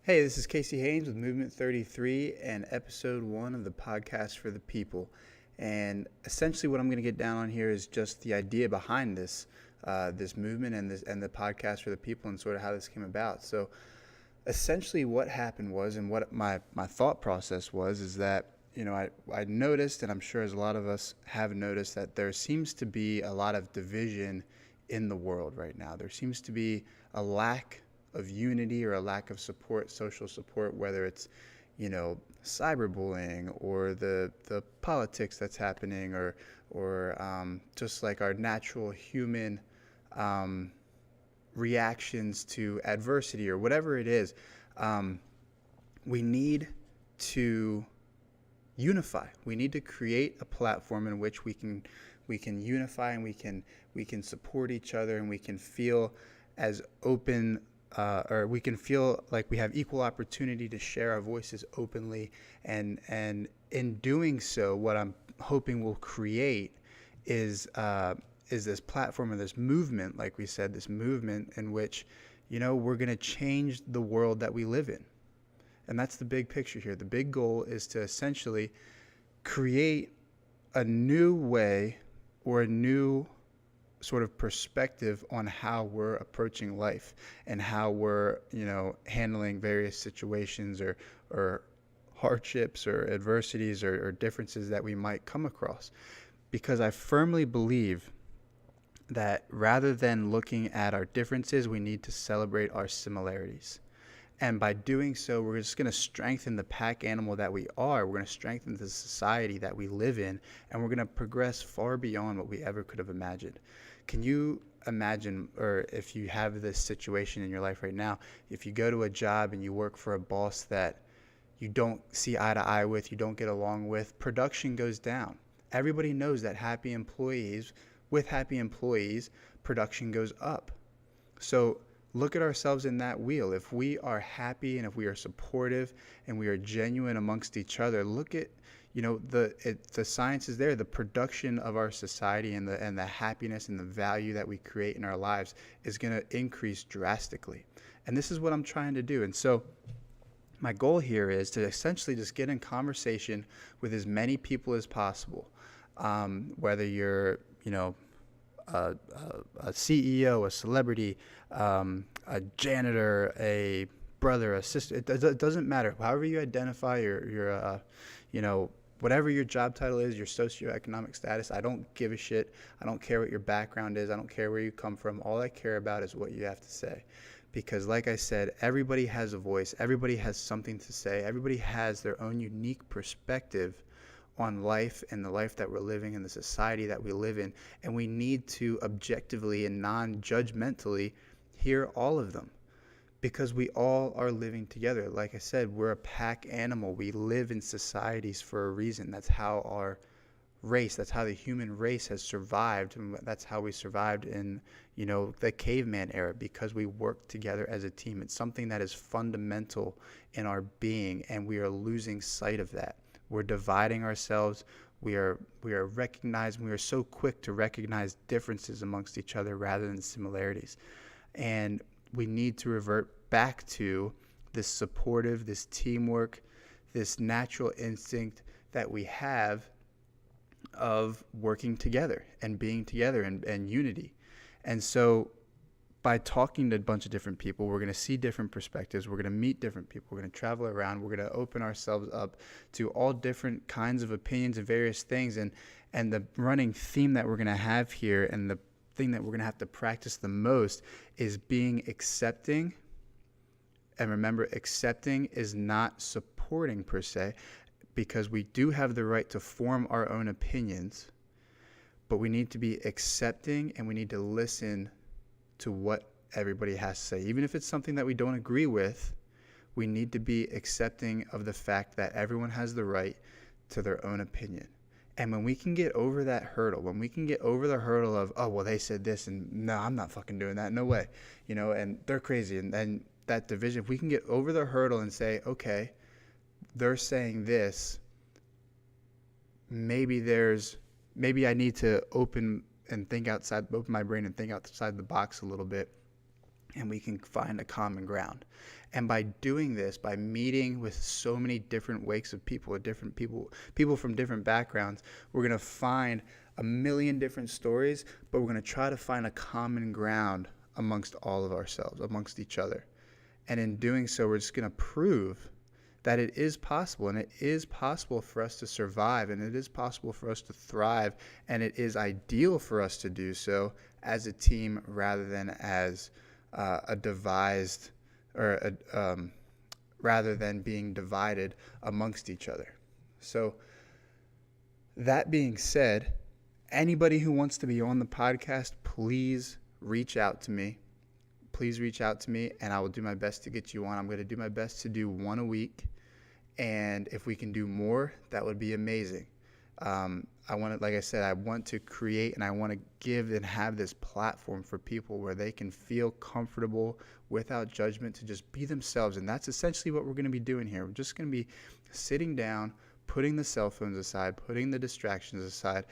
Hey, this is Casey Haynes with Movement 33 and episode 1 of the podcast for the people. And essentially, what I'm going to get down on here is just the idea behind this movement and the podcast for the people and sort of how this came about. So, essentially, what happened was, and what my thought process was, is that I noticed, and I'm sure as a lot of us have noticed, that there seems to be a lot of division in the world right now. There seems to be a lack of unity or a lack of support, social support, whether it's, cyberbullying or the politics that's happening, or just like our natural human reactions to adversity or whatever it is. We need to unify. We need to create a platform in which we can unify, and we can support each other, and we can feel as open, or we can feel like we have equal opportunity to share our voices openly. And in doing so, what I'm hoping will create is this platform or this movement, like we said, this movement in which, we're going to change the world that we live in. And that's the big picture here. The big goal is to essentially create a new way or a new sort of perspective on how we're approaching life and how we're, handling various situations or hardships or adversities or differences that we might come across. Because I firmly believe that rather than looking at our differences, we need to celebrate our similarities. And by doing so, we're just going to strengthen the pack animal that we are. We're going to strengthen the society that we live in, and we're going to progress far beyond what we ever could have imagined. Can you imagine, or if you have this situation in your life right now, if you go to a job and you work for a boss that you don't see eye to eye with, you don't get along with, production goes down. Everybody knows that with happy employees, production goes up. So look at ourselves in that wheel. If we are happy and if we are supportive and we are genuine amongst each other, look at, the science is there. The production of our society and the happiness and the value that we create in our lives is going to increase drastically. And this is what I'm trying to do. And so my goal here is to essentially just get in conversation with as many people as possible, whether you're, a CEO, a celebrity, a janitor, a brother, a sister. It doesn't matter. However you identify your whatever your job title is, your socioeconomic status, I don't give a shit. I don't care what your background is. I don't care where you come from. All I care about is what you have to say. Because like I said, everybody has a voice. Everybody has something to say. Everybody has their own unique perspective on life and the life that we're living and the society that we live in. And we need to objectively and non-judgmentally hear all of them, because we all are living together. Like I said, we're a pack animal. We live in societies for a reason. That's how that's how the human race has survived. And that's how we survived in, the caveman era, because we work together as a team. It's something that is fundamental in our being, and we are losing sight of that. We're dividing ourselves. We are recognizing, we are so quick to recognize differences amongst each other rather than similarities. And we need to revert back to this supportive, this teamwork, this natural instinct that we have of working together and being together and unity. And so by talking to a bunch of different people, we're going to see different perspectives. We're going to meet different people. We're going to travel around. We're going to open ourselves up to all different kinds of opinions and various things. And the running theme that we're going to have here, and the thing that we're going to have to practice the most, is being accepting. And remember, accepting is not supporting per se, because we do have the right to form our own opinions, but we need to be accepting, and we need to listen to what everybody has to say. Even if it's something that we don't agree with, we need to be accepting of the fact that everyone has the right to their own opinion. And when we can get over that hurdle, when we can get over the hurdle of, oh, well, they said this, and no, I'm not fucking doing that, no way, and they're crazy, and that division, if we can get over the hurdle and say, okay, they're saying this, maybe I need to open my brain and think outside the box a little bit, and we can find a common ground. And by doing this, by meeting with so many different wakes of people, people from different backgrounds, we're going to find a million different stories, but we're going to try to find a common ground amongst all of ourselves, amongst each other. And in doing so, we're just going to prove that it is possible, and it is possible for us to survive, and it is possible for us to thrive, and it is ideal for us to do so as a team rather than as a devised or rather than being divided amongst each other. So that being said, anybody who wants to be on the podcast, please reach out to me. Please reach out to me, and I will do my best to get you on. I'm going to do my best to do one a week, and if we can do more, that would be amazing. I want to, like I said, I want to create and I want to give and have this platform for people where they can feel comfortable without judgment to just be themselves. And that's essentially what we're going to be doing here. We're just going to be sitting down, putting the cell phones aside, putting the distractions aside,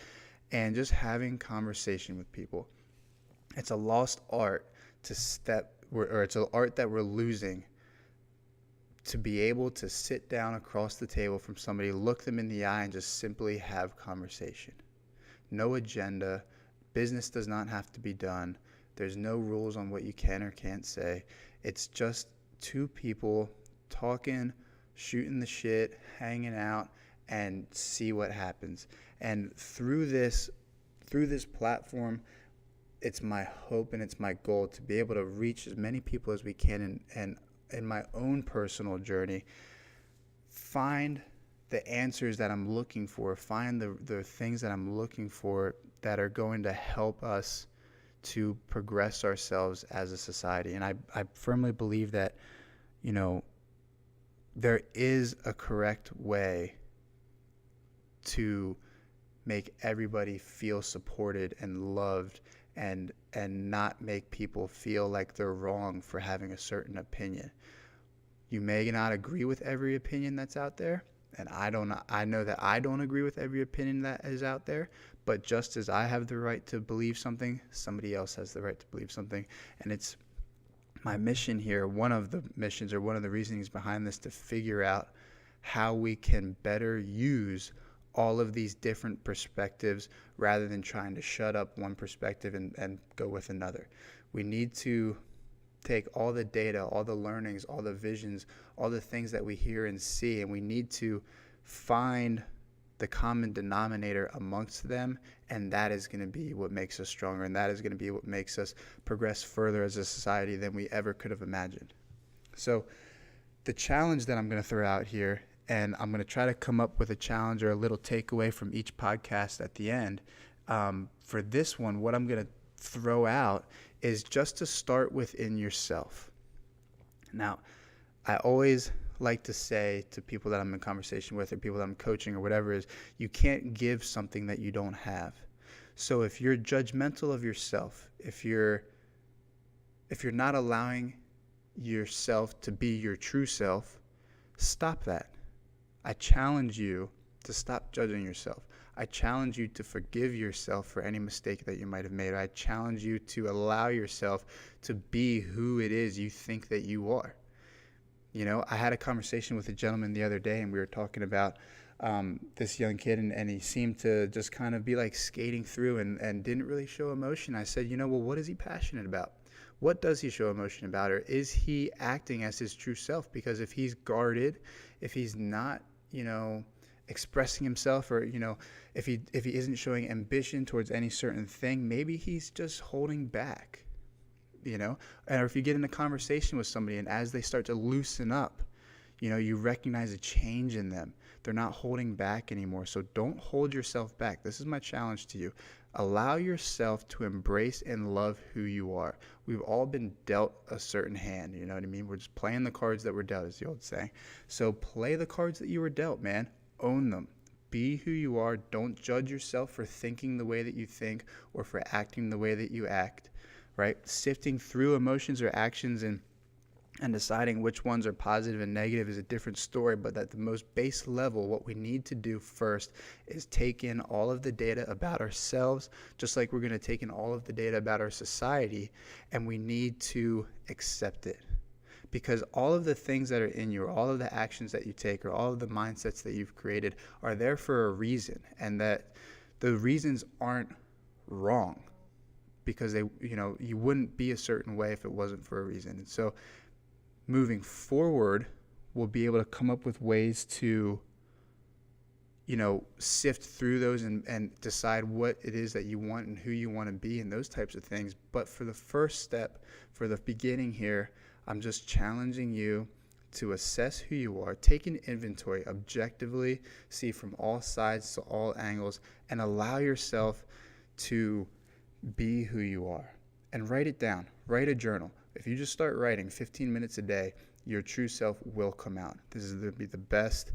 and just having conversation with people. It's a lost art it's an art that we're losing, to be able to sit down across the table from somebody, look them in the eye, and just simply have conversation. No agenda. Business does not have to be done. There's no rules on what you can or can't say. It's just two people talking, shooting the shit, hanging out, and see what happens. And through this platform, it's my hope and it's my goal to be able to reach as many people as we can, and in my own personal journey, find the answers that I'm looking for, find the things that I'm looking for that are going to help us to progress ourselves as a society. And I firmly believe that, there is a correct way to make everybody feel supported and loved, and not make people feel like they're wrong for having a certain opinion. You may not agree with every opinion that's out there, and I know that I don't agree with every opinion that is out there, but just as I have the right to believe something, somebody else has the right to believe something. And it's my mission here, one of the missions or one of the reasonings behind this, to figure out how we can better use all of these different perspectives rather than trying to shut up one perspective and go with another. We need to take all the data, all the learnings, all the visions, all the things that we hear and see, and we need to find the common denominator amongst them, and that is going to be what makes us stronger, and that is going to be what makes us progress further as a society than we ever could have imagined. So the challenge that I'm going to throw out here, and I'm going to try to come up with a challenge or a little takeaway from each podcast at the end. For this one, what I'm going to throw out is just to start within yourself. Now, I always like to say to people that I'm in conversation with or people that I'm coaching or whatever is, you can't give something that you don't have. So if you're judgmental of yourself, if you're not allowing yourself to be your true self, stop that. I challenge you to stop judging yourself. I challenge you to forgive yourself for any mistake that you might have made. I challenge you to allow yourself to be who it is you think that you are. I had a conversation with a gentleman the other day, and we were talking about this young kid, and he seemed to just kind of be like skating through and didn't really show emotion. I said, well, what is he passionate about? What does he show emotion about? Or is he acting as his true self? Because if he's guarded, if he's not, expressing himself, or, if he isn't showing ambition towards any certain thing, maybe he's just holding back, or if you get in a conversation with somebody and as they start to loosen up, you recognize a change in them. They're not holding back anymore. So don't hold yourself back. This is my challenge to you. Allow yourself to embrace and love who you are. We've all been dealt a certain hand, you know what I mean? We're just playing the cards that we're dealt, is the old saying. So play the cards that you were dealt, man. Own them. Be who you are. Don't judge yourself for thinking the way that you think or for acting the way that you act, right? Sifting through emotions or actions and And deciding which ones are positive and negative is a different story, but at the most base level, what we need to do first is take in all of the data about ourselves, just like we're going to take in all of the data about our society, and we need to accept it. Because all of the things that are in you, or all of the actions that you take, or all of the mindsets that you've created are there for a reason, and that the reasons aren't wrong, because you wouldn't be a certain way if it wasn't for a reason. And so moving forward, we'll be able to come up with ways to, sift through those and decide what it is that you want and who you want to be and those types of things. But for the first step, for the beginning here, I'm just challenging you to assess who you are, take an inventory objectively, see from all sides to all angles, and allow yourself to be who you are. And write it down. Write a journal. If you just start writing 15 minutes a day, your true self will come out. This is going to be the best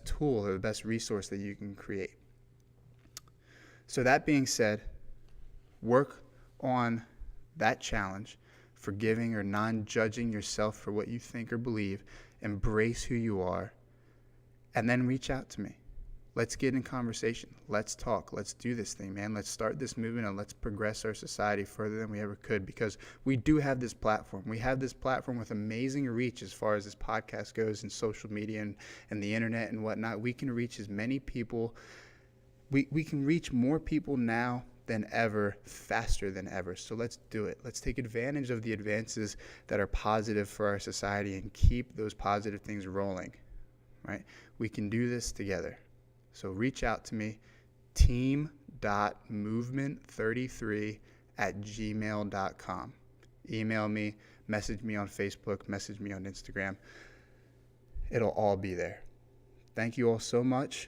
tool or the best resource that you can create. So that being said, work on that challenge, forgiving or non-judging yourself for what you think or believe, embrace who you are, and then reach out to me. Let's get in conversation. Let's talk. Let's do this thing, man. Let's start this movement and let's progress our society further than we ever could, because we do have this platform. We have this platform with amazing reach as far as this podcast goes and social media and the internet and whatnot. We can reach as many people. We can reach more people now than ever, faster than ever. So let's do it. Let's take advantage of the advances that are positive for our society and keep those positive things rolling, right? We can do this together. So reach out to me, team.movement33@gmail.com. Email me, message me on Facebook, message me on Instagram. It'll all be there. Thank you all so much.